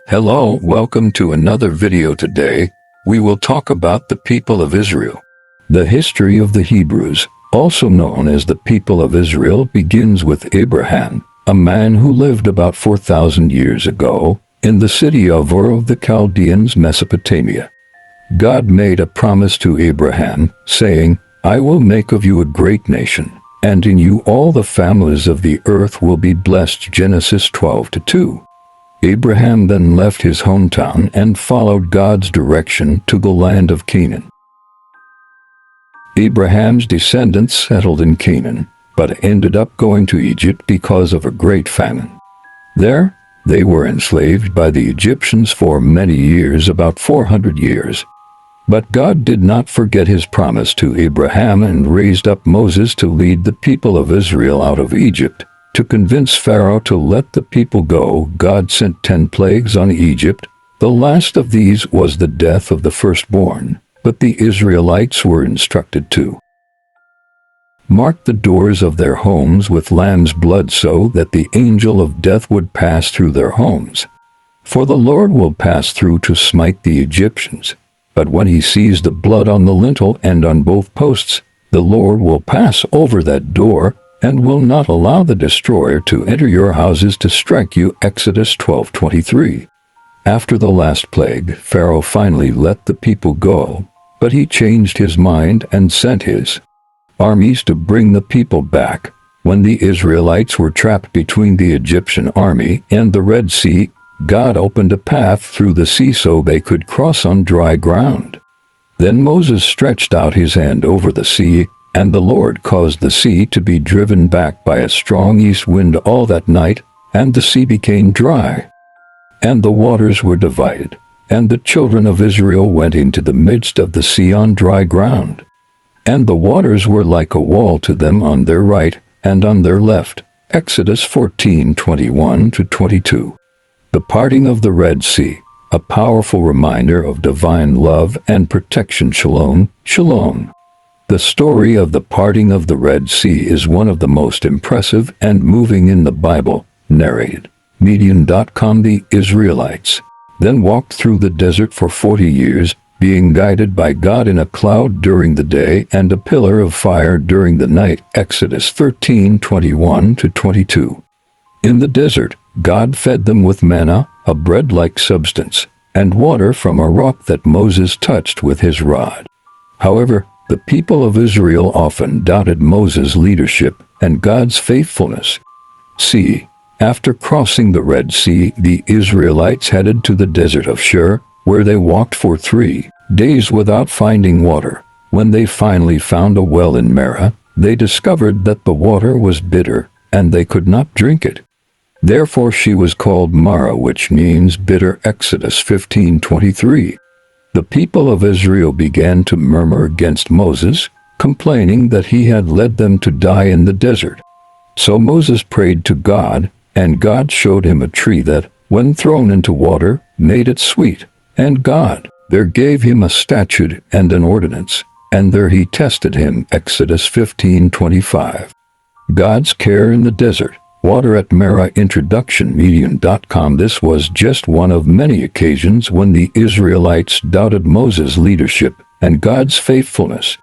Hello, welcome to another video. Today, we will talk about the people of Israel. The history of the Hebrews, also known as the people of Israel, begins with Abraham, a man who lived about 4,000 years ago in the city of Ur of the Chaldeans, Mesopotamia. God made a promise to Abraham, saying, "I will make of you a great nation, and in you all the families of the earth will be blessed." Genesis 12:2. Abraham then left his hometown and followed God's direction to the land of Canaan. Abraham's descendants settled in Canaan, but ended up going to Egypt because of a great famine. There, they were enslaved by the Egyptians for many years, about 400 years. But God did not forget his promise to Abraham and raised up Moses to lead the people of Israel out of Egypt. To convince Pharaoh to let the people go, God sent 10 plagues on Egypt. The last of these was the death of the firstborn, but the Israelites were instructed to mark the doors of their homes with lamb's blood so that the angel of death would pass through their homes. For the Lord will pass through to smite the Egyptians. But when he sees the blood on the lintel and on both posts, the Lord will pass over that door and will not allow the destroyer to enter your houses to strike you. Exodus 12:23. After the last plague, Pharaoh finally let the people go, but he changed his mind and sent his armies to bring the people back. When the Israelites were trapped between the Egyptian army and the Red Sea, God opened a path through the sea so they could cross on dry ground. Then Moses stretched out his hand over the sea, and the Lord caused the sea to be driven back by a strong east wind all that night, and the sea became dry. And the waters were divided, and the children of Israel went into the midst of the sea on dry ground. And the waters were like a wall to them on their right and on their left. Exodus 14:21-22. The parting of the Red Sea, a powerful reminder of divine love and protection. Shalom, shalom. The story of the parting of the Red Sea is one of the most impressive and moving in the Bible, narrated. Medium.com. The Israelites then walked through the desert for 40 years, being guided by God in a cloud during the day and a pillar of fire during the night. Exodus 13:21-22. In the desert, God fed them with manna, a bread-like substance, and water from a rock that Moses touched with his rod. However, the people of Israel often doubted Moses' leadership and God's faithfulness. See, after crossing the Red Sea, the Israelites headed to the desert of Shur, where they walked for 3 days without finding water. When they finally found a well in Marah, they discovered that the water was bitter, and they could not drink it. Therefore she was called Marah, which means bitter. Exodus 15:23. The people of Israel began to murmur against Moses, complaining that he had led them to die in the desert. So Moses prayed to God, and God showed him a tree that, when thrown into water, made it sweet. And God there gave him a statute and an ordinance, and there he tested him. Exodus 15:25. God's care in the desert. Water at Marah. Introduction. Medium.com. This was just one of many occasions when the Israelites doubted Moses' leadership and God's faithfulness.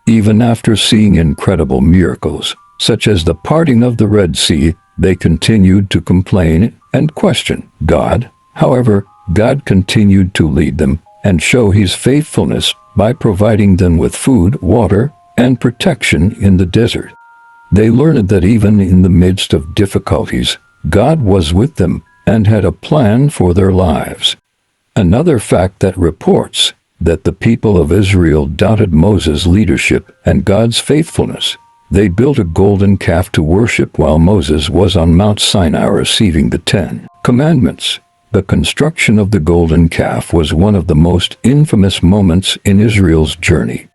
Even after seeing incredible miracles, such as the parting of the Red Sea, they continued to complain and question God. However, God continued to lead them and show his faithfulness by providing them with food, water, and protection in the desert. They learned that even in the midst of difficulties, God was with them and had a plan for their lives. Another fact that reports that the people of Israel doubted Moses' leadership and God's faithfulness. They built a golden calf to worship while Moses was on Mount Sinai receiving the 10 Commandments. The construction of the golden calf was one of the most infamous moments in Israel's journey.